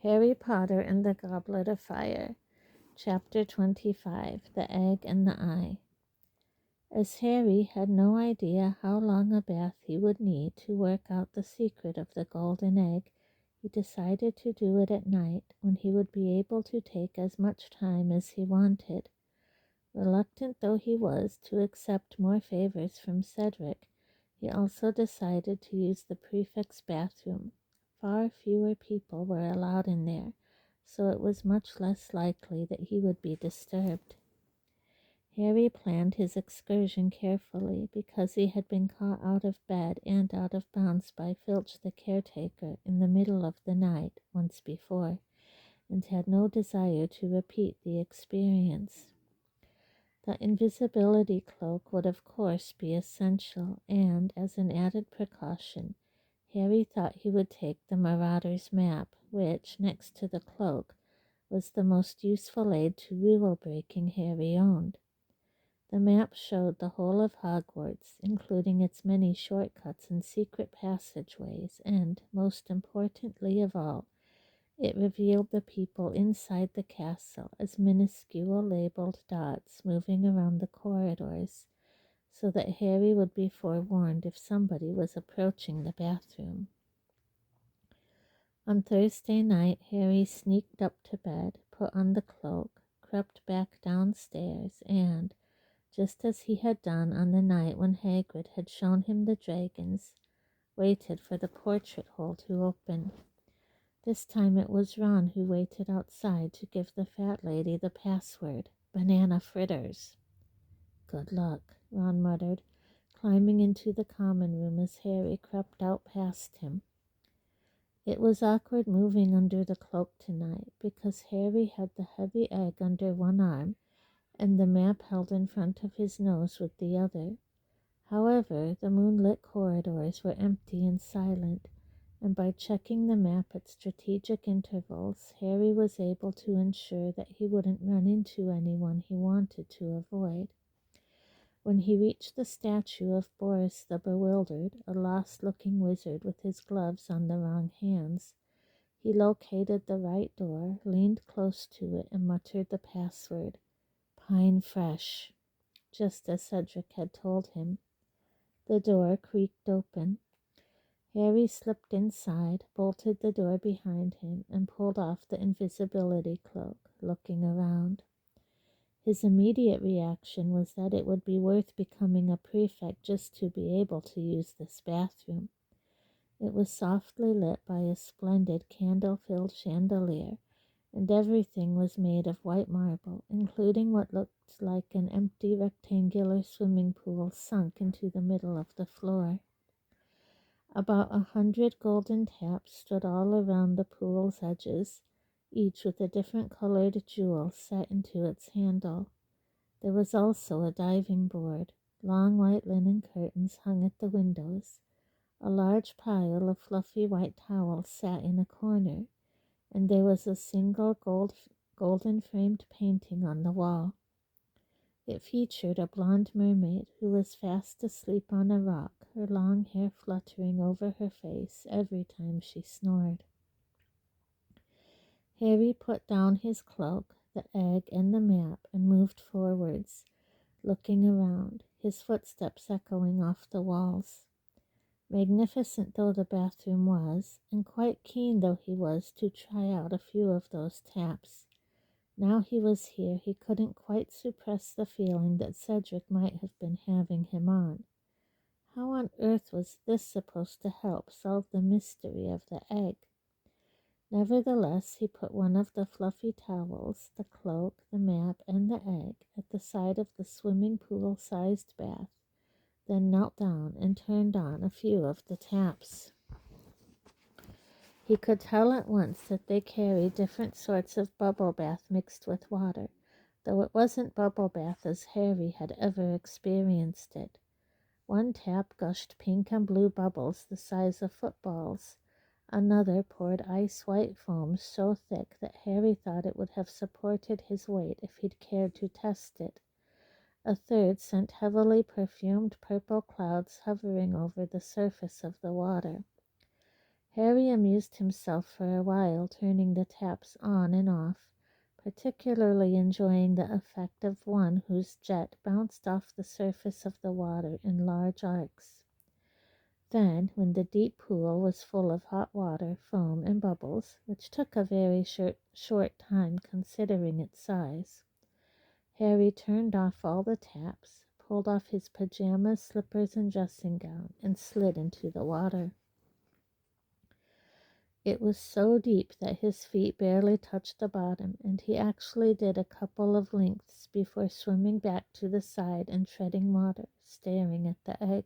Harry Potter and the Goblet of Fire, Chapter 25, The Egg and the Eye. As Harry had no idea how long a bath he would need to work out the secret of the golden egg, he decided to do it at night when he would be able to take as much time as he wanted. Reluctant though he was to accept more favors from Cedric, he also decided to use the prefect's bathroom. Far fewer people were allowed in there, so it was much less likely that he would be disturbed. Harry planned his excursion carefully because he had been caught out of bed and out of bounds by Filch the caretaker in the middle of the night once before, and had no desire to repeat the experience. The invisibility cloak would of course be essential, and as an added precaution, Harry thought he would take the Marauder's map, which, next to the cloak, was the most useful aid to rule-breaking Harry owned. The map showed the whole of Hogwarts, including its many shortcuts and secret passageways, and, most importantly of all, it revealed the people inside the castle as minuscule labeled dots moving around the corridors, so that Harry would be forewarned if somebody was approaching the bathroom. On Thursday night, Harry sneaked up to bed, put on the cloak, crept back downstairs, and, just as he had done on the night when Hagrid had shown him the dragons, waited for the portrait hole to open. This time it was Ron who waited outside to give the fat lady the password, banana fritters. Good luck, Ron muttered, climbing into the common room as Harry crept out past him. It was awkward moving under the cloak tonight because Harry had the heavy egg under one arm and the map held in front of his nose with the other. However, the moonlit corridors were empty and silent, and by checking the map at strategic intervals, Harry was able to ensure that he wouldn't run into anyone he wanted to avoid. When he reached the statue of Boris the Bewildered, a lost-looking wizard with his gloves on the wrong hands, he located the right door, leaned close to it, and muttered the password, Pine Fresh, just as Cedric had told him. The door creaked open. Harry slipped inside, bolted the door behind him, and pulled off the invisibility cloak, looking around. His immediate reaction was that it would be worth becoming a prefect just to be able to use this bathroom. It was softly lit by a splendid candle-filled chandelier, and everything was made of white marble, including what looked like an empty rectangular swimming pool sunk into the middle of the floor. About 100 golden taps stood all around the pool's edges, each with a different colored jewel set into its handle. There was also a diving board. Long white linen curtains hung at the windows. A large pile of fluffy white towels sat in a corner, and there was a single golden framed painting on the wall. It featured a blonde mermaid who was fast asleep on a rock, her long hair fluttering over her face every time she snored. Harry put down his cloak, the egg, and the map and moved forwards, looking around, his footsteps echoing off the walls. Magnificent though the bathroom was, and quite keen though he was to try out a few of those taps, now he was here, he couldn't quite suppress the feeling that Cedric might have been having him on. How on earth was this supposed to help solve the mystery of the egg? Nevertheless, he put one of the fluffy towels, the cloak, the map, and the egg at the side of the swimming pool-sized bath, then knelt down and turned on a few of the taps. He could tell at once that they carried different sorts of bubble bath mixed with water, though it wasn't bubble bath as Harry had ever experienced it. One tap gushed pink and blue bubbles the size of footballs. Another poured ice-white foam so thick that Harry thought it would have supported his weight if he'd cared to test it. A third sent heavily perfumed purple clouds hovering over the surface of the water. Harry amused himself for a while, turning the taps on and off, particularly enjoying the effect of one whose jet bounced off the surface of the water in large arcs. Then, when the deep pool was full of hot water, foam, and bubbles, which took a very short time considering its size, Harry turned off all the taps, pulled off his pajamas, slippers, and dressing gown, and slid into the water. It was so deep that his feet barely touched the bottom, and he actually did a couple of lengths before swimming back to the side and treading water, staring at the egg.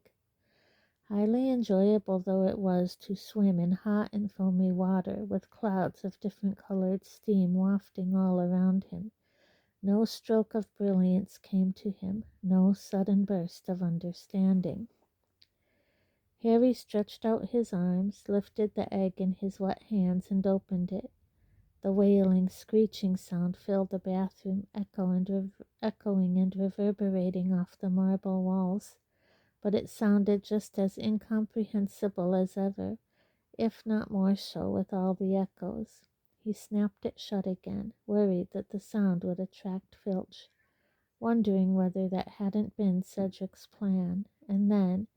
Highly enjoyable though it was to swim in hot and foamy water with clouds of different colored steam wafting all around him, no stroke of brilliance came to him, no sudden burst of understanding. Harry stretched out his arms, lifted the egg in his wet hands, and opened it. The wailing, screeching sound filled the bathroom, echoing and reverberating off the marble walls, but it sounded just as incomprehensible as ever, if not more so with all the echoes. He snapped it shut again, worried that the sound would attract Filch, wondering whether that hadn't been Cedric's plan, and then,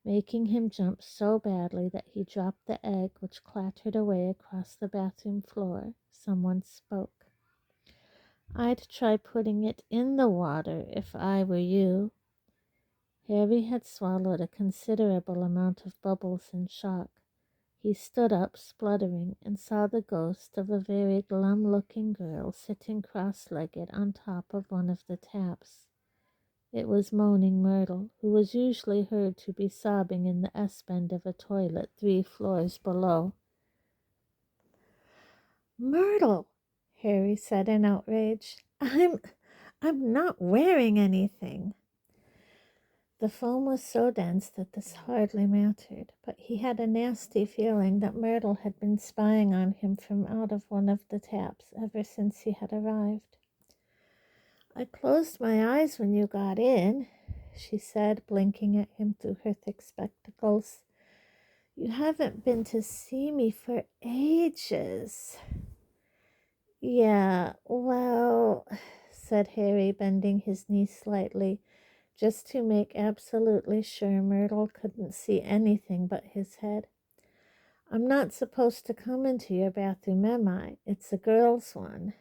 making him jump so badly that he dropped the egg, which clattered away across the bathroom floor, someone spoke. "I'd try putting it in the water if I were you." Harry had swallowed a considerable amount of bubbles in shock. He stood up, spluttering, and saw the ghost of a very glum-looking girl sitting cross-legged on top of one of the taps. It was moaning Myrtle, who was usually heard to be sobbing in the S-bend of a toilet 3 floors below. "Myrtle," Harry said in outrage, I'm not wearing anything." The foam was so dense that this hardly mattered, but he had a nasty feeling that Myrtle had been spying on him from out of one of the taps ever since he had arrived. "I closed my eyes when you got in," she said, blinking at him through her thick spectacles. "You haven't been to see me for ages." "Yeah, well," said Harry, bending his knee slightly, just to make absolutely sure Myrtle couldn't see anything but his head. "I'm not supposed to come into your bathroom, am I? It's a girl's one."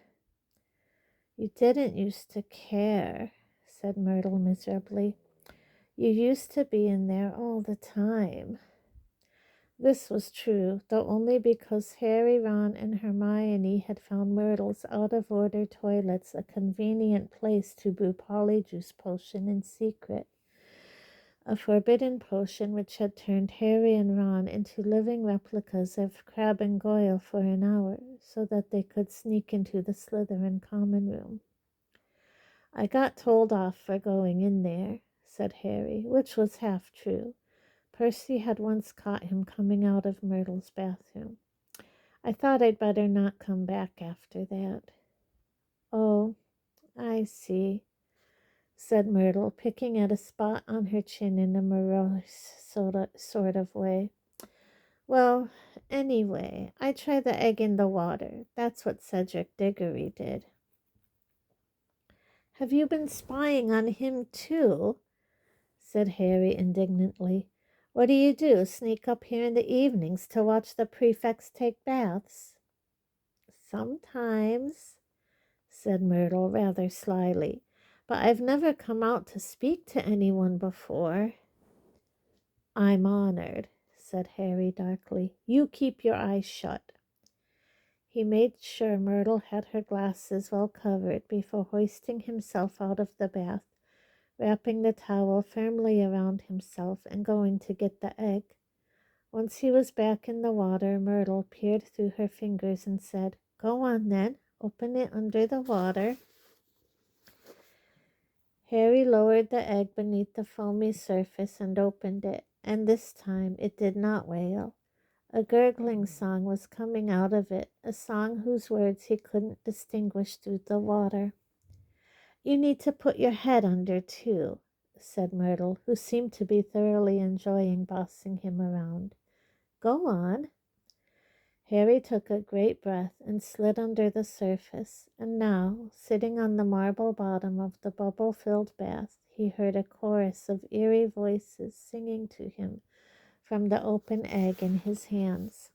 "You didn't used to care," said Myrtle miserably. "You used to be in there all the time." This was true, though only because Harry, Ron, and Hermione had found Myrtle's out-of-order toilets a convenient place to brew Polyjuice Potion in secret, a forbidden potion which had turned Harry and Ron into living replicas of Crabbe and Goyle for an hour, so that they could sneak into the Slytherin common room. "I got told off for going in there," said Harry, which was half true. Percy had once caught him coming out of Myrtle's bathroom. "I thought I'd better not come back after that." "Oh, I see," said Myrtle, picking at a spot on her chin in a morose sort of way. "Well, anyway, I tried the egg in the water. That's what Cedric Diggory did." "Have you been spying on him too?" said Harry indignantly. "What do you do, sneak up here in the evenings to watch the prefects take baths?" "Sometimes," said Myrtle rather slyly, "but I've never come out to speak to anyone before." "I'm honored," said Harry darkly. "You keep your eyes shut." He made sure Myrtle had her glasses well covered before hoisting himself out of the bath, wrapping the towel firmly around himself and going to get the egg. Once he was back in the water, Myrtle peered through her fingers and said, "Go on then, open it under the water." Harry lowered the egg beneath the foamy surface and opened it, and this time it did not wail. A gurgling song was coming out of it, a song whose words he couldn't distinguish through the water. "You need to put your head under, too," said Myrtle, who seemed to be thoroughly enjoying bossing him around. "Go on." Harry took a great breath and slid under the surface, and now, sitting on the marble bottom of the bubble-filled bath, he heard a chorus of eerie voices singing to him from the open egg in his hands.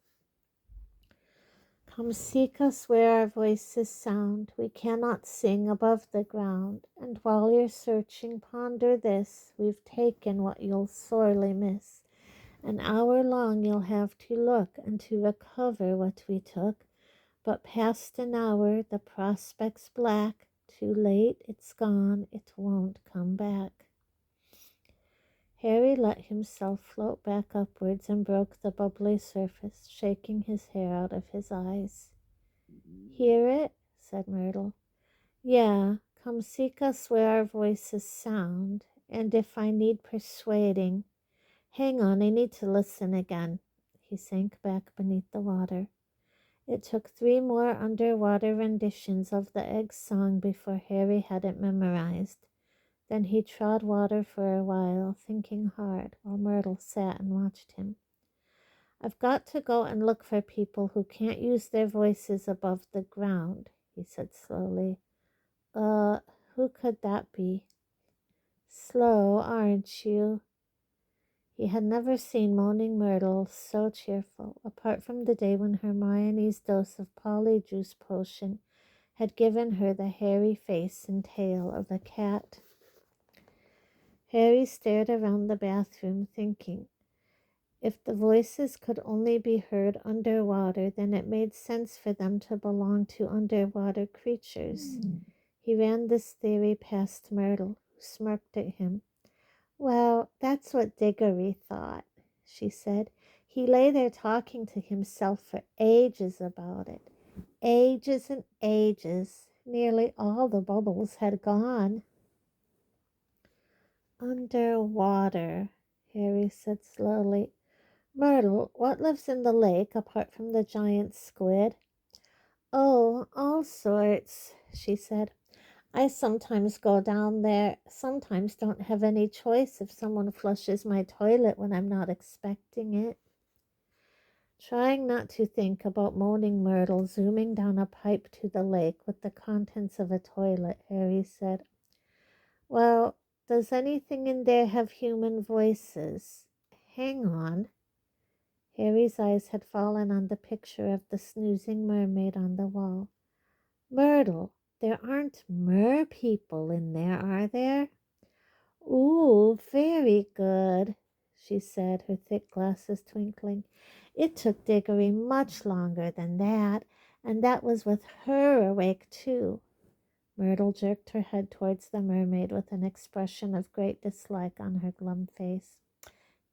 Come seek us where our voices sound, we cannot sing above the ground, and while you're searching, ponder this, we've taken what you'll sorely miss. An hour long you'll have to look, and to recover what we took, but past an hour the prospect's black, too late, it's gone, it won't come back. Harry let himself float back upwards and broke the bubbly surface, shaking his hair out of his eyes. Hear it? Said Myrtle. Yeah, come seek us where our voices sound, and if I need persuading, hang on, I need to listen again. He sank back beneath the water. It took 3 more underwater renditions of the egg's song before Harry had it memorized. Then he trod water for a while, thinking hard, while Myrtle sat and watched him. I've got to go and look for people who can't use their voices above the ground, he said slowly. Who could that be? Slow, aren't you? He had never seen Moaning Myrtle so cheerful, apart from the day when Hermione's dose of polyjuice potion had given her the hairy face and tail of a cat. Harry stared around the bathroom, thinking. If the voices could only be heard underwater, then it made sense for them to belong to underwater creatures. He ran this theory past Myrtle, who smirked at him. Well, that's what Diggory thought, she said. He lay there talking to himself for ages about it. Ages and ages. Nearly all the bubbles had gone. Underwater, Harry said slowly. Myrtle, what lives in the lake apart from the giant squid? Oh, all sorts, she said. I sometimes go down there, sometimes don't have any choice if someone flushes my toilet when I'm not expecting it. Trying not to think about Moaning Myrtle zooming down a pipe to the lake with the contents of a toilet, Harry said, Well, does anything in there have human voices? Hang on. Harry's eyes had fallen on the picture of the snoozing mermaid on the wall. Myrtle, there aren't mer-people in there, are there? Ooh, very good, she said, her thick glasses twinkling. It took Diggory much longer than that, and that was with her awake too. Myrtle jerked her head towards the mermaid with an expression of great dislike on her glum face,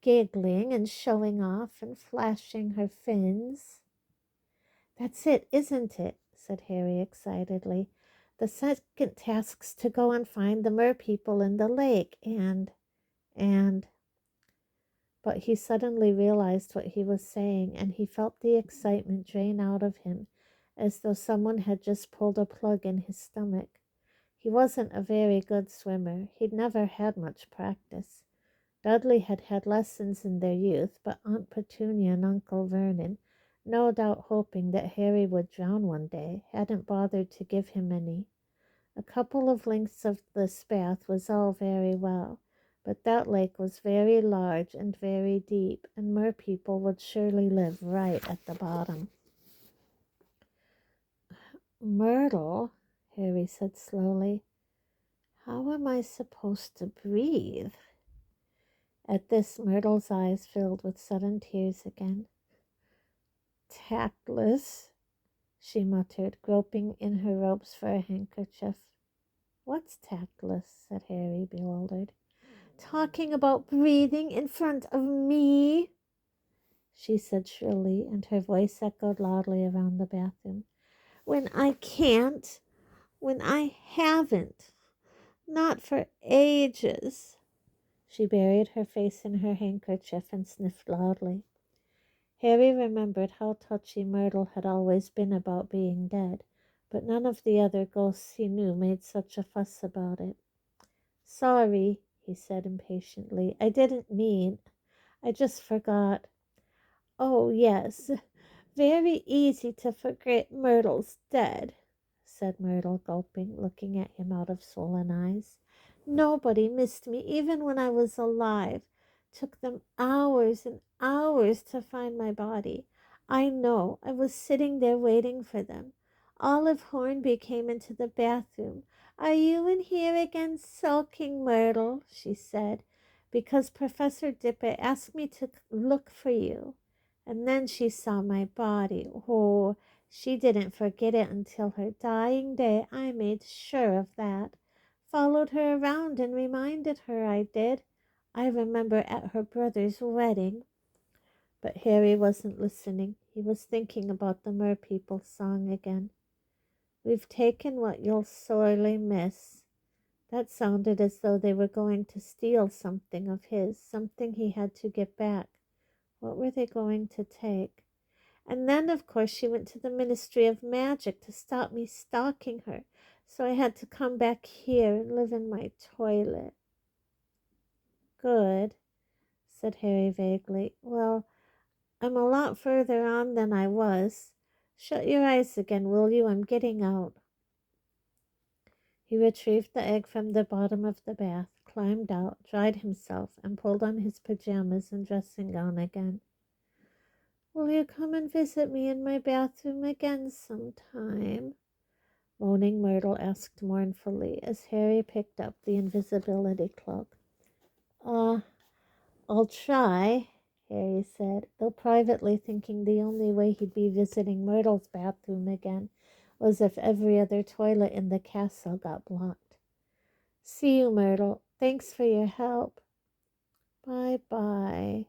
giggling and showing off and flashing her fins. That's it, isn't it? Said Harry excitedly. The second task's to go and find the mer-people in the lake, and... But he suddenly realized what he was saying, and he felt the excitement drain out of him, as though someone had just pulled a plug in his stomach. He wasn't a very good swimmer. He'd never had much practice. Dudley had had lessons in their youth, but Aunt Petunia and Uncle Vernon, no doubt hoping that Harry would drown one day, hadn't bothered to give him any. A couple of lengths of this bath was all very well, but that lake was very large and very deep, and mer-people would surely live right at the bottom. Myrtle, Harry said slowly, how am I supposed to breathe? At this, Myrtle's eyes filled with sudden tears again. Tactless, she muttered, groping in her robes for a handkerchief. What's tactless? Said Harry, bewildered. Talking about breathing in front of me, she said shrilly, and her voice echoed loudly around the bathroom. When I can't, when I haven't, not for ages. She buried her face in her handkerchief and sniffed loudly. Harry remembered how touchy Myrtle had always been about being dead, but none of the other ghosts he knew made such a fuss about it. Sorry, he said impatiently. I didn't mean. I just forgot. Oh, yes, Very easy to forget Myrtle's dead, said Myrtle, gulping, looking at him out of swollen eyes. Nobody missed me even when I was alive. Took them hours and hours to find my body. I know. I was sitting there waiting for them. Olive Hornby came into the bathroom. Are you in here again sulking, Myrtle? She said, because Professor Dipper asked me to look for you. And then she saw my body. Oh, she didn't forget it until her dying day. I made sure of that. Followed her around and reminded her I did. I remember at her brother's wedding. But Harry wasn't listening. He was thinking about the Merpeople song again. We've taken what you'll sorely miss. That sounded as though they were going to steal something of his, something he had to get back. What were they going to take? And then, of course, she went to the Ministry of Magic to stop me stalking her. So I had to come back here and live in my toilet. Good, said Harry vaguely. Well, I'm a lot further on than I was. Shut your eyes again, will you? I'm getting out. He retrieved the egg from the bottom of the bath, climbed out, dried himself, and pulled on his pajamas and dressing gown again. Will you come and visit me in my bathroom again sometime? Moaning Myrtle asked mournfully as Harry picked up the invisibility cloak. I'll try, Harry said, though privately thinking the only way he'd be visiting Myrtle's bathroom again was if every other toilet in the castle got blocked. See you, Myrtle. Thanks for your help. Bye-bye,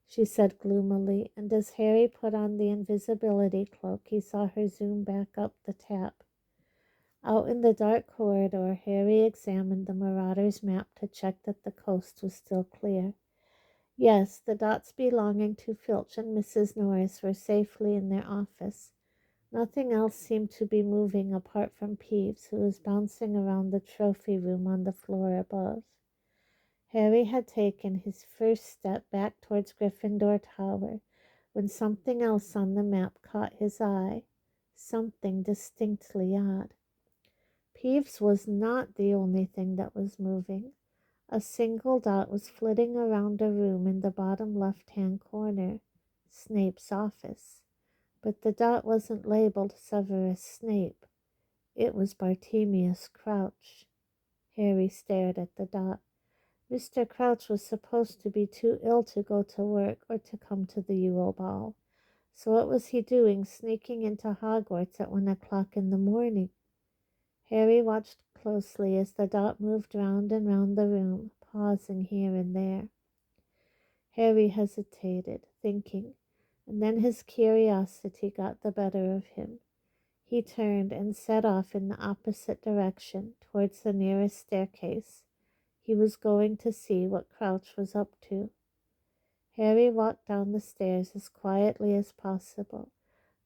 she said gloomily, and as Harry put on the invisibility cloak, he saw her zoom back up the tap. Out in the dark corridor, Harry examined the Marauder's map to check that the coast was still clear. Yes, the dots belonging to Filch and Mrs. Norris were safely in their office. Nothing else seemed to be moving apart from Peeves, who was bouncing around the trophy room on the floor above. Harry had taken his first step back towards Gryffindor Tower when something else on the map caught his eye, something distinctly odd. Peeves was not the only thing that was moving. A single dot was flitting around a room in the bottom left-hand corner, Snape's office. But the dot wasn't labeled Severus Snape. It was Bartemius Crouch. Harry stared at the dot. Mr. Crouch was supposed to be too ill to go to work or to come to the Yule Ball. So what was he doing sneaking into Hogwarts at 1 o'clock in the morning? Harry watched closely as the dot moved round and round the room, pausing here and there. Harry hesitated, thinking, and then his curiosity got the better of him. He turned and set off in the opposite direction, towards the nearest staircase. He was going to see what Crouch was up to. Harry walked down the stairs as quietly as possible,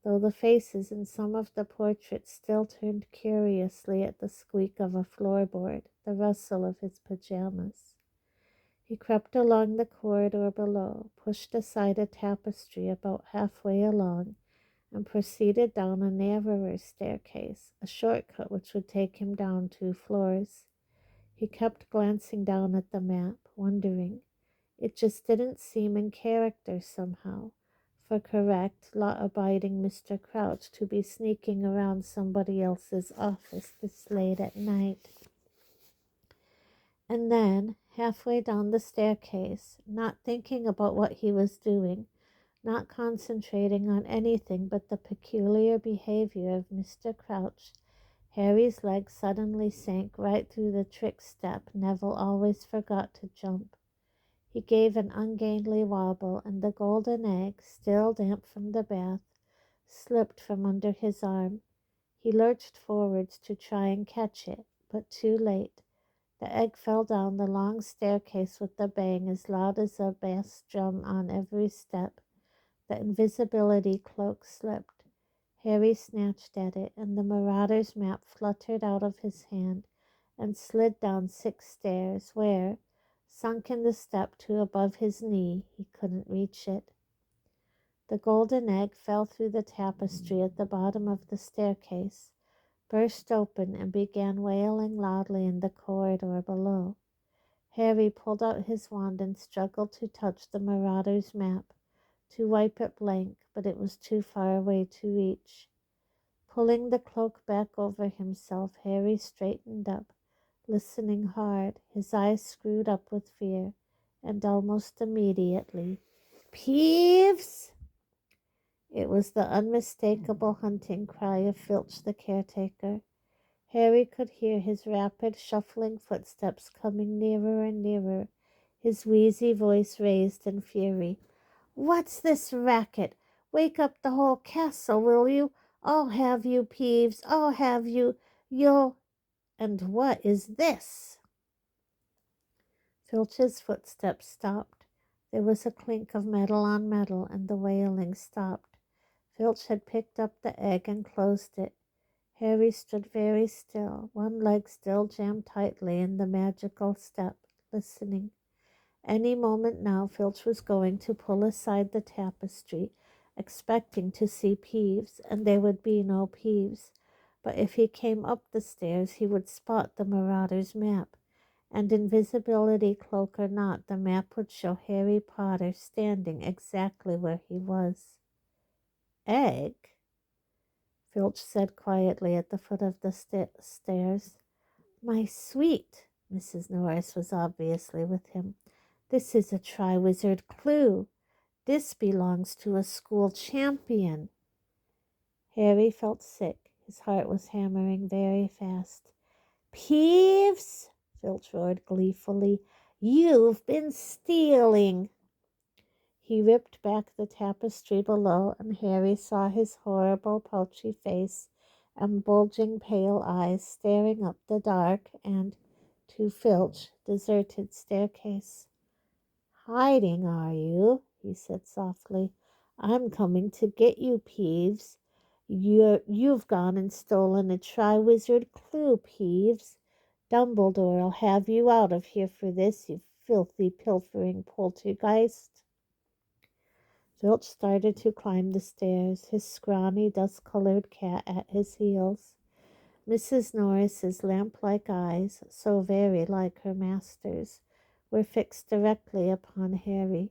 though the faces in some of the portraits still turned curiously at the squeak of a floorboard, the rustle of his pajamas. He crept along the corridor below, pushed aside a tapestry about halfway along, and proceeded down a narrower staircase, a shortcut which would take him down 2 floors. He kept glancing down at the map, wondering. It just didn't seem in character somehow for correct, law-abiding Mr. Crouch to be sneaking around somebody else's office this late at night. And then, halfway down the staircase, not thinking about what he was doing, not concentrating on anything but the peculiar behavior of Mr. Crouch, Harry's leg suddenly sank right through the trick step Neville always forgot to jump. He gave an ungainly wobble, and the golden egg, still damp from the bath, slipped from under his arm. He lurched forwards to try and catch it, but too late. The egg fell down the long staircase with a bang as loud as a bass drum on every step. The invisibility cloak slipped. Harry snatched at it, and the Marauder's map fluttered out of his hand and slid down 6 stairs, where, sunk in the step to above his knee, he couldn't reach it. The golden egg fell through the tapestry at the bottom of the staircase, burst open, and began wailing loudly in the corridor below. Harry pulled out his wand and struggled to touch the marauder's map, to wipe it blank, but it was too far away to reach. Pulling the cloak back over himself, Harry straightened up, listening hard, his eyes screwed up with fear, and almost immediately, "Peeves!" It was the unmistakable hunting cry of Filch the caretaker. Harry could hear his rapid, shuffling footsteps coming nearer and nearer, his wheezy voice raised in fury. "What's this racket? Wake up the whole castle, will you? I'll have you, Peeves. I'll have you. You'll—" "And what is this?" Filch's footsteps stopped. There was a clink of metal on metal, and the wailing stopped. Filch had picked up the egg and closed it. Harry stood very still, one leg still jammed tightly in the magical step, listening. Any moment now Filch was going to pull aside the tapestry, expecting to see Peeves, and there would be no Peeves. But if he came up the stairs he would spot the marauder's map, and invisibility cloak or not, the map would show Harry Potter standing exactly where he was. "Egg?" Filch said quietly at the foot of the stairs. "My sweet," Mrs. Norris was obviously with him, "this is a Triwizard clue. This belongs to a school champion." Harry felt sick. His heart was hammering very fast. "Peeves!" Filch roared gleefully. "You've been stealing!" He ripped back the tapestry below, and Harry saw his horrible, pouchy face and bulging pale eyes staring up the dark and, to Filch, deserted staircase. "Hiding, are you?" he said softly. "I'm coming to get you, Peeves. You've gone and stolen a Triwizard clue, Peeves. Dumbledore'll have you out of here for this, you filthy, pilfering poltergeist." Filch started to climb the stairs, his scrawny, dust-colored cat at his heels. Mrs. Norris's lamp-like eyes, so very like her master's, were fixed directly upon Harry.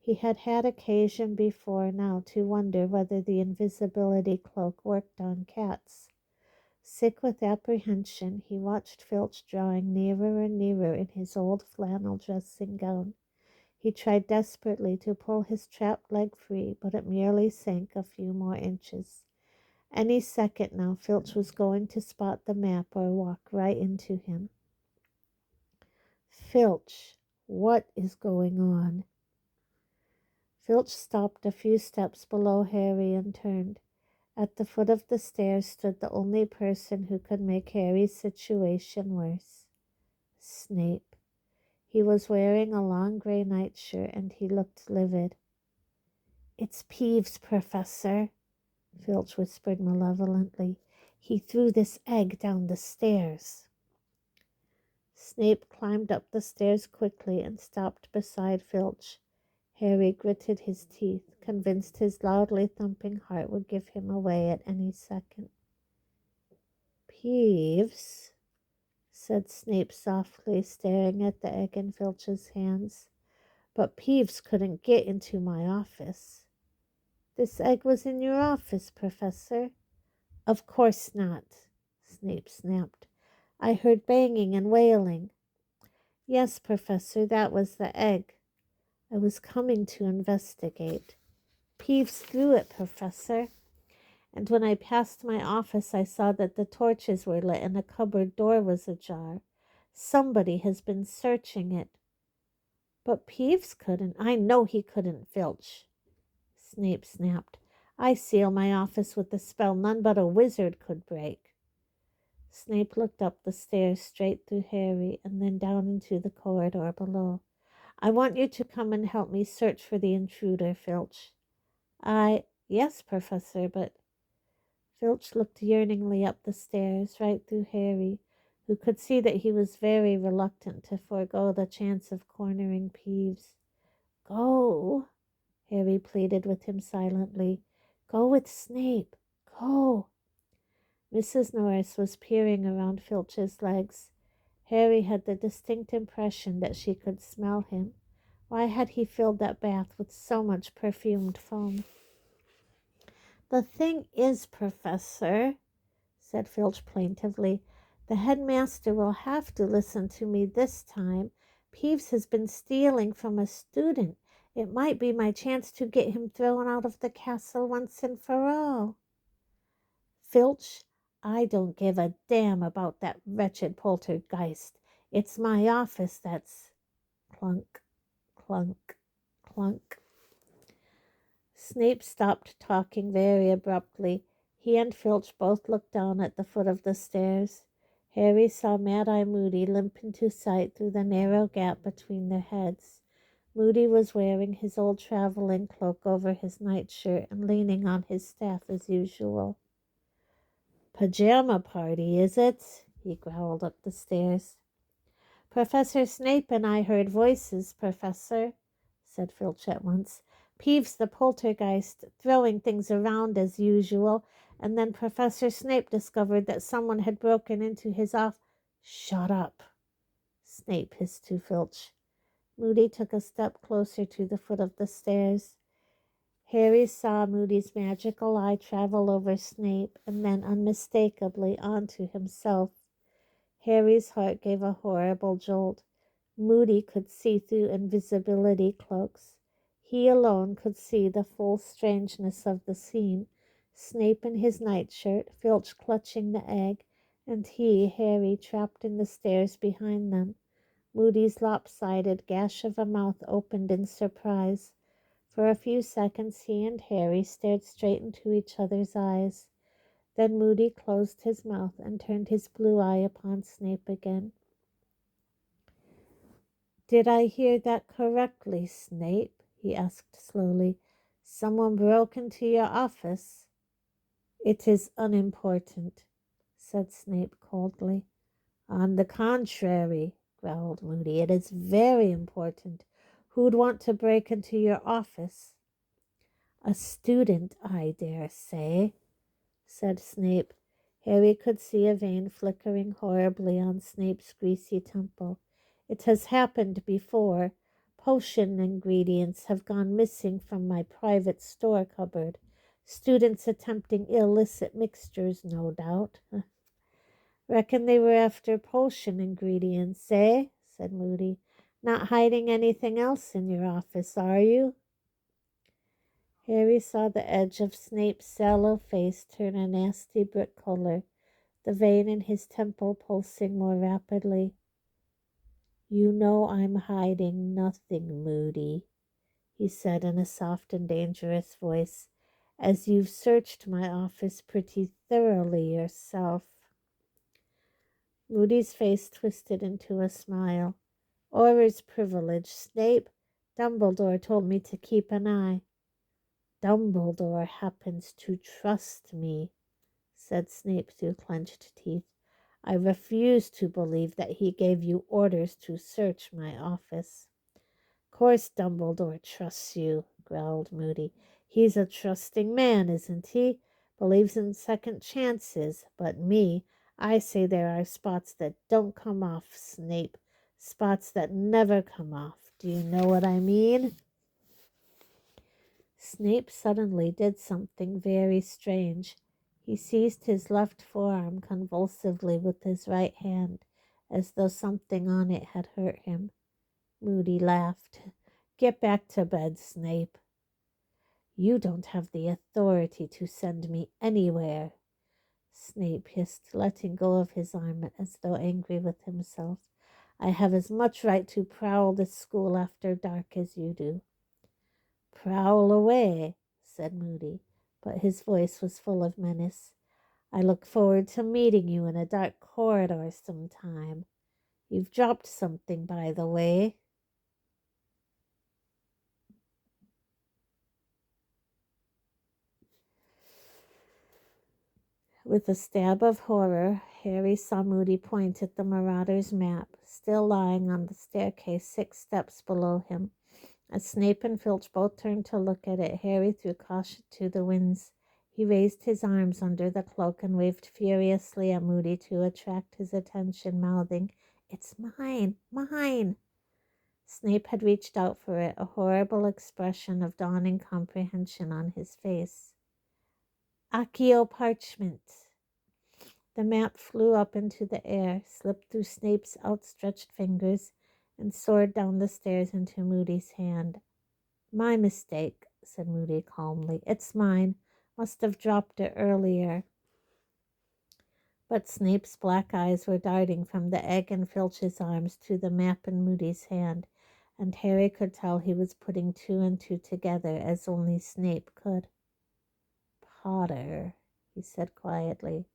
He had had occasion before now to wonder whether the invisibility cloak worked on cats. Sick with apprehension, he watched Filch drawing nearer and nearer in his old flannel dressing gown. He tried desperately to pull his trapped leg free, but it merely sank a few more inches. Any second now Filch was going to spot the map or walk right into him. "Filch, what is going on?" Filch stopped a few steps below Harry and turned. At the foot of the stairs stood the only person who could make Harry's situation worse. Snape. He was wearing a long gray nightshirt, and he looked livid. "It's Peeves, Professor," Filch whispered malevolently. "He threw this egg down the stairs." Snape climbed up the stairs quickly and stopped beside Filch. Harry gritted his teeth, convinced his loudly thumping heart would give him away at any second. "Peeves," said Snape softly, staring at the egg in Filch's hands. "But Peeves couldn't get into my office." "This egg was in your office, Professor." "Of course not," Snape snapped. "I heard banging and wailing." "Yes, Professor, that was the egg. I was coming to investigate. Peeves threw it, Professor. And when I passed my office, I saw that the torches were lit and a cupboard door was ajar. Somebody has been searching it." "But Peeves couldn't." "I know he couldn't, Filch," Snape snapped. "I seal my office with a spell none but a wizard could break." Snape looked up the stairs straight through Harry and then down into the corridor below. "I want you to come and help me search for the intruder, Filch." Yes, Professor, but—" Filch looked yearningly up the stairs, right through Harry, who could see that he was very reluctant to forego the chance of cornering Peeves. "Go," Harry pleaded with him silently. Go with Snape. Go. Mrs. Norris was peering around Filch's legs. Harry had the distinct impression that she could smell him. Why had he filled that bath with so much perfumed foam? The thing is, Professor, said Filch plaintively, the headmaster will have to listen to me this time. Peeves has been stealing from a student. It might be my chance to get him thrown out of the castle once and for all. Filch, I don't give a damn about that wretched poltergeist. It's my office that's clunk, clunk, clunk. Snape stopped talking very abruptly. He and Filch both looked down at the foot of the stairs. Harry saw Mad-Eye Moody limp into sight through the narrow gap between their heads. Moody was wearing his old traveling cloak over his nightshirt and leaning on his staff as usual. Pajama party, is it? He growled up the stairs. Professor Snape and I heard voices, Professor, said Filch at once. Peeves the poltergeist throwing things around as usual, and then Professor Snape discovered that someone had broken into his office. Shut up, Snape hissed to Filch. Moody took a step closer to the foot of the stairs. Harry saw Moody's magical eye travel over Snape and then unmistakably onto himself. Harry's heart gave a horrible jolt. Moody could see through invisibility cloaks. He alone could see the full strangeness of the scene. Snape in his nightshirt, Filch clutching the egg, and he, Harry, trapped in the stairs behind them. Moody's lopsided gash of a mouth opened in surprise. For a few seconds he and Harry stared straight into each other's eyes. Then Moody closed his mouth and turned his blue eye upon Snape again. Did I hear that correctly, Snape? He asked slowly. Someone broke into your office? It is unimportant, said Snape coldly. On the contrary, growled Moody, it is very important. Who'd want to break into your office? A student, I dare say, said Snape. Harry could see a vein flickering horribly on Snape's greasy temple. It has happened before. Potion ingredients have gone missing from my private store cupboard. Students attempting illicit mixtures, no doubt. Reckon they were after potion ingredients, eh? Said Moody. Not hiding anything else in your office, are you? Harry saw the edge of Snape's sallow face turn a nasty brick color, the vein in his temple pulsing more rapidly. You know I'm hiding nothing, Moody, he said in a soft and dangerous voice, as you've searched my office pretty thoroughly yourself. Moody's face twisted into a smile. Auror's privilege, Snape. Dumbledore told me to keep an eye. Dumbledore happens to trust me, said Snape through clenched teeth. I refuse to believe that he gave you orders to search my office. Course Dumbledore trusts you, growled Moody. He's a trusting man, isn't he? Believes in second chances. But me, I say there are spots that don't come off, Snape. Spots that never come off. Do you know what I mean? Snape suddenly did something very strange. He seized his left forearm convulsively with his right hand, as though something on it had hurt him. Moody laughed. Get back to bed, Snape. You don't have the authority to send me anywhere, Snape hissed, letting go of his arm as though angry with himself. I have as much right to prowl the school after dark as you do. Prowl away, said Moody, but his voice was full of menace. I look forward to meeting you in a dark corridor sometime. You've dropped something, by the way. With a stab of horror, Harry saw Moody point at the Marauder's map, still lying on the staircase 6 steps below him. As Snape and Filch both turned to look at it, Harry threw caution to the winds. He raised his arms under the cloak and waved furiously at Moody to attract his attention, mouthing, "It's mine, mine!" Snape had reached out for it, a horrible expression of dawning comprehension on his face. Accio parchment! The map flew up into the air, slipped through Snape's outstretched fingers, and soared down the stairs into Moody's hand. "My mistake," said Moody calmly. "It's mine. Must have dropped it earlier." But Snape's black eyes were darting from the egg in Filch's arms to the map in Moody's hand, and Harry could tell he was putting two and two together as only Snape could. "Potter," he said quietly.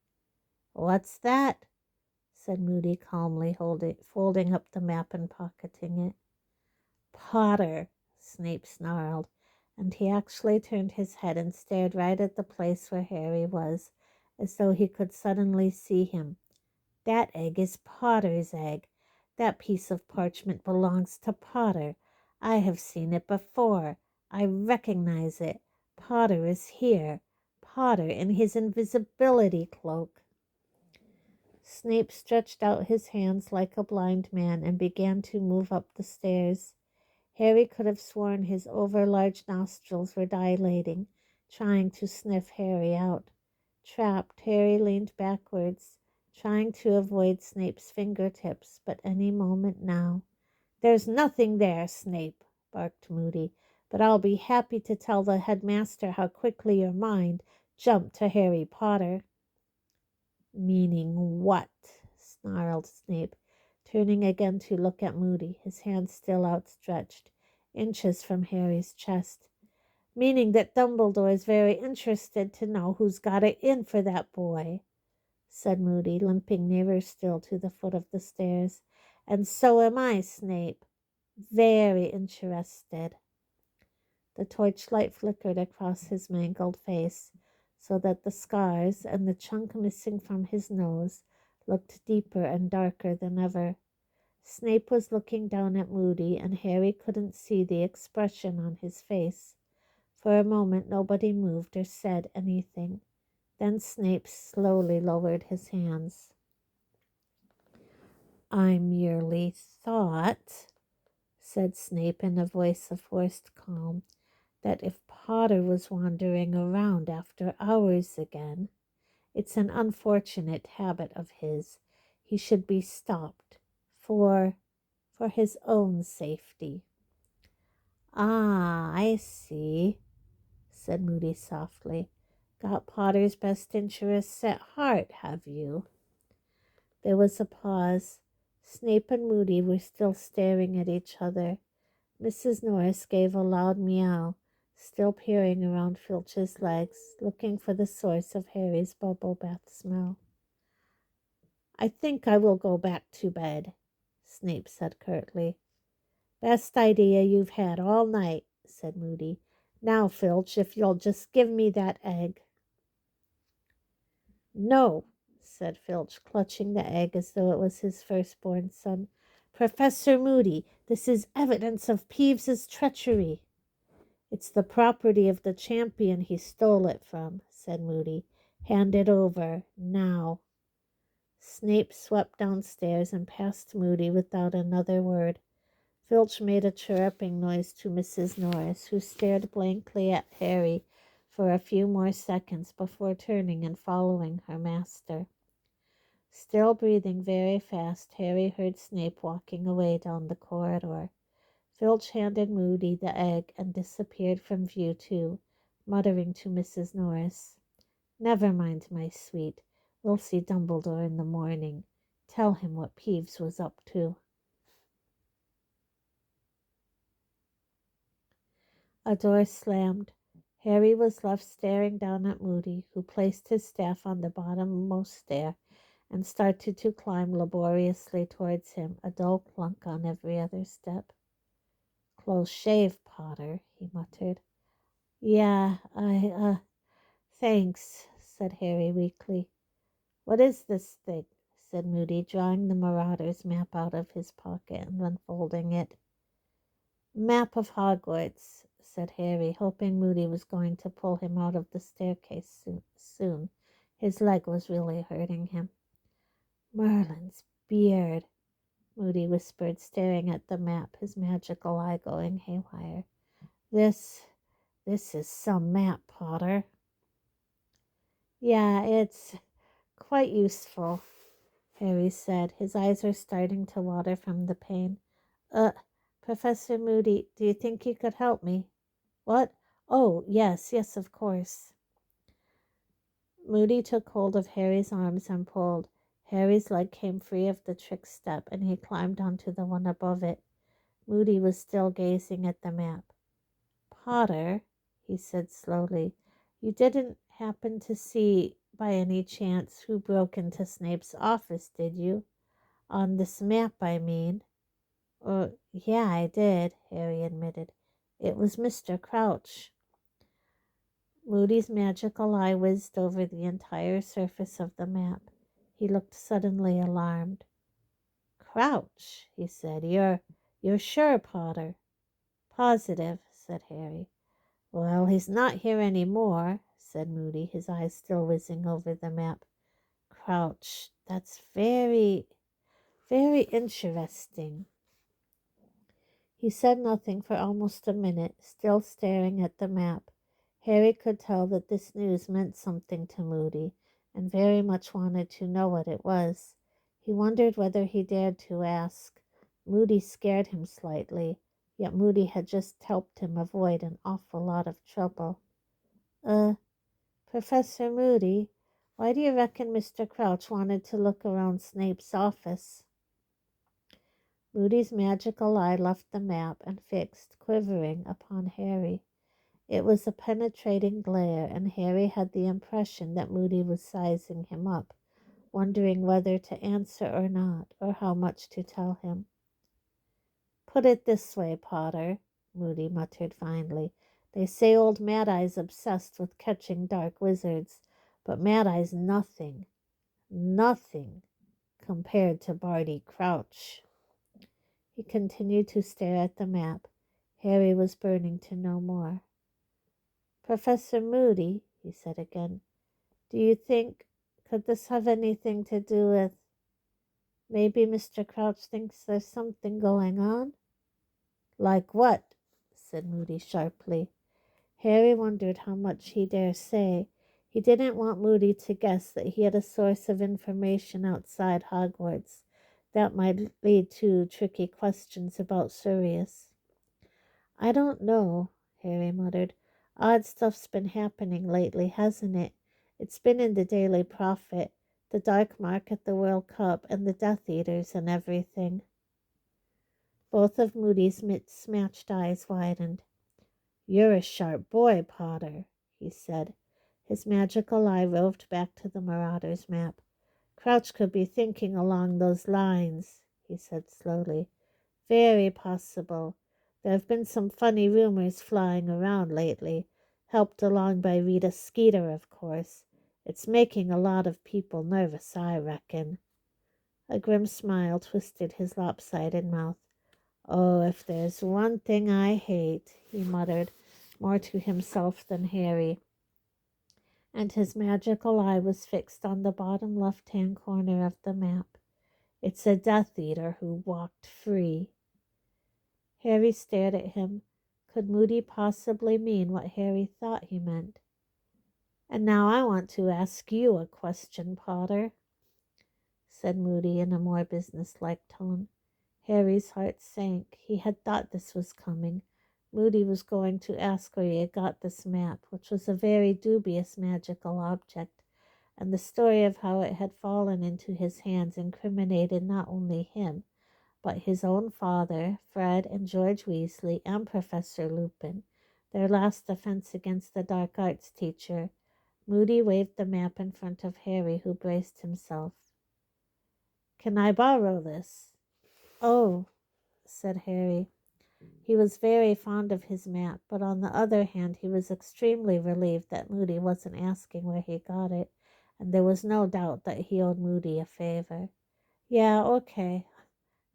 "What's that?" said Moody calmly, folding up the map and pocketing it. "Potter," Snape snarled, and he actually turned his head and stared right at the place where Harry was, as though he could suddenly see him. "That egg is Potter's egg. That piece of parchment belongs to Potter. I have seen it before. I recognize it. Potter is here. Potter in his invisibility cloak." Snape stretched out his hands like a blind man and began to move up the stairs. Harry could have sworn his overlarge nostrils were dilating, trying to sniff Harry out. Trapped, Harry leaned backwards, trying to avoid Snape's fingertips, but any moment now. "There's nothing there, Snape," barked Moody, "but I'll be happy to tell the headmaster how quickly your mind jumped to Harry Potter." "Meaning what?" snarled Snape, turning again to look at Moody, his hand still outstretched, inches from Harry's chest. "Meaning that Dumbledore is very interested to know who's got it in for that boy," said Moody, limping nearer still to the foot of the stairs. "And so am I, Snape. Very interested." The torchlight flickered across his mangled face, so that the scars and the chunk missing from his nose looked deeper and darker than ever. Snape was looking down at Moody, and Harry couldn't see the expression on his face. For a moment nobody moved or said anything. Then Snape slowly lowered his hands. "I merely thought," said Snape in a voice of forced calm, "that if Potter was wandering around after hours again, it's an unfortunate habit of his. He should be stopped for his own safety." "Ah, I see," said Moody softly. "Got Potter's best interests at heart, have you?" There was a pause. Snape and Moody were still staring at each other. Mrs. Norris gave a loud meow, still peering around Filch's legs, looking for the source of Harry's bubble bath smell. "I think I will go back to bed," Snape said curtly. "Best idea you've had all night," said Moody. "Now, Filch, if you'll just give me that egg." "No," said Filch, clutching the egg as though it was his firstborn son. "Professor Moody, this is evidence of Peeves's treachery." "It's the property of the champion he stole it from," said Moody. "Hand it over, now." Snape swept downstairs and past Moody without another word. Filch made a chirruping noise to Mrs. Norris, who stared blankly at Harry for a few more seconds before turning and following her master. Still breathing very fast, Harry heard Snape walking away down the corridor. Filch handed Moody the egg and disappeared from view too, muttering to Mrs. Norris, "Never mind, my sweet. We'll see Dumbledore in the morning. Tell him what Peeves was up to." A door slammed. Harry was left staring down at Moody, who placed his staff on the bottommost stair and started to climb laboriously towards him, a dull clunk on every other step. "Close shave, Potter," he muttered. "Yeah, thanks," said Harry weakly. "What is this thing?" said Moody, drawing the Marauder's map out of his pocket and unfolding it. Map of Hogwarts, said Harry, hoping Moody was going to pull him out of the staircase soon. His leg was really hurting him. Merlin's beard, Moody whispered, staring at the map, his magical eye going haywire. This is some map, Potter. Yeah, it's quite useful, Harry said. His eyes were starting to water from the pain. Professor Moody, do you think you could help me? What? Oh, yes, of course. Moody took hold of Harry's arms and pulled. Harry's leg came free of the trick step, and he climbed onto the one above it. Moody was still gazing at the map. Potter, he said slowly, you didn't happen to see, by any chance, who broke into Snape's office, did you? On this map, I mean. Yeah, I did, Harry admitted. It was Mr. Crouch. Moody's magical eye whizzed over the entire surface of the map. He looked suddenly alarmed. Crouch, he said. You're sure, Potter? Positive, said Harry. Well, he's not here any more, said Moody, his eyes still whizzing over the map. Crouch, that's very, very interesting. He said nothing for almost a minute, still staring at the map. Harry could tell that this news meant something to Moody, and very much wanted to know what it was. He wondered whether he dared to ask. Moody scared him slightly, yet Moody had just helped him avoid an awful lot of trouble. Professor Moody, why do you reckon Mr. Crouch wanted to look around Snape's office? Moody's magical eye left the map and fixed, quivering, upon Harry. It was a penetrating glare, and Harry had the impression that Moody was sizing him up, wondering whether to answer or not, or how much to tell him. Put it this way, Potter, Moody muttered finally. They say old Mad Eye's obsessed with catching dark wizards, but Mad Eye's nothing compared to Barty Crouch. He continued to stare at the map. Harry was burning to know more. Professor Moody, he said again, do you think, could this have anything to do with, maybe Mr. Crouch thinks there's something going on? Like what? Said Moody sharply. Harry wondered how much he dare say. He didn't want Moody to guess that he had a source of information outside Hogwarts. That might lead to tricky questions about Sirius. I don't know, Harry muttered. Odd stuff's been happening lately, hasn't it? It's been in the Daily Prophet, the Dark Mark at the World Cup, and the Death Eaters and everything. Both of Moody's mismatched eyes widened. You're a sharp boy, Potter, he said. His magical eye roved back to the Marauder's map. Crouch could be thinking along those lines, he said slowly. Very possible. There have been some funny rumors flying around lately, helped along by Rita Skeeter, of course. It's making a lot of people nervous, I reckon. A grim smile twisted his lopsided mouth. Oh, if there's one thing I hate, he muttered, more to himself than Harry, and his magical eye was fixed on the bottom left-hand corner of the map. It's a Death Eater who walked free. Harry stared at him. Could Moody possibly mean what Harry thought he meant? And now I want to ask you a question, Potter, said Moody in a more businesslike tone. Harry's heart sank. He had thought this was coming. Moody was going to ask where he had got this map, which was a very dubious magical object, and the story of how it had fallen into his hands incriminated not only him, but his own father, Fred, and George Weasley, and Professor Lupin, their last offense against the dark arts teacher. Moody waved the map in front of Harry, who braced himself. Can I borrow this? Oh, said Harry. He was very fond of his map, but on the other hand he was extremely relieved that Moody wasn't asking where he got it, and there was no doubt that he owed Moody a favor. Yeah, okay.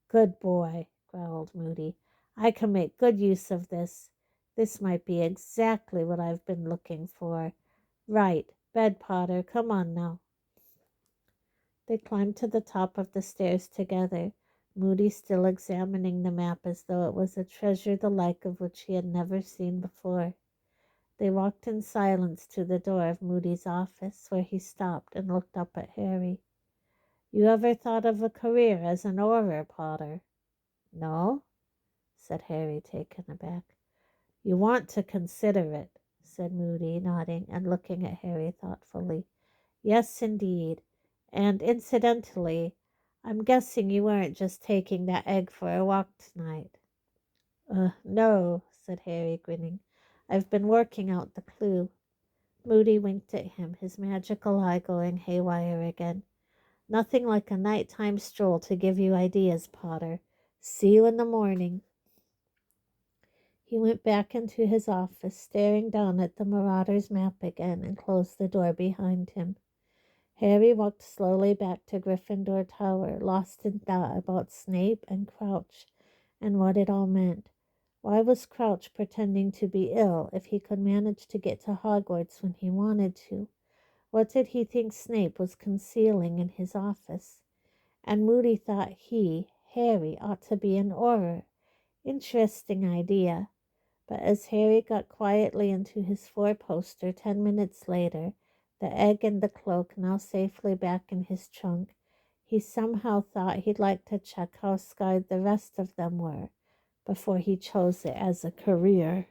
Good boy, growled Moody. I can make good use of this. This might be exactly what I've been looking for. Right, bed, Potter, come on now. They climbed to the top of the stairs together, Moody still examining the map as though it was a treasure the like of which he had never seen before. They walked in silence to the door of Moody's office, where he stopped and looked up at Harry. You ever thought of a career as an orar, Potter? No, said Harry, taken aback. You want to consider it, said Moody, nodding and looking at Harry thoughtfully. Yes, indeed. And incidentally, I'm guessing you weren't just taking that egg for a walk tonight. No, said Harry, grinning. I've been working out the clue. Moody winked at him, his magical eye going haywire again. Nothing like a nighttime stroll to give you ideas, Potter. See you in the morning. He went back into his office, staring down at the Marauder's map again, and closed the door behind him. Harry walked slowly back to Gryffindor Tower, lost in thought about Snape and Crouch and what it all meant. Why was Crouch pretending to be ill if he could manage to get to Hogwarts when he wanted to? What did he think Snape was concealing in his office? And Moody thought he, Harry, ought to be an Auror. Interesting idea. But as Harry got quietly into his four-poster 10 minutes later, the egg and the cloak now safely back in his trunk, he somehow thought he'd like to check how scarred the rest of them were before he chose it as a career.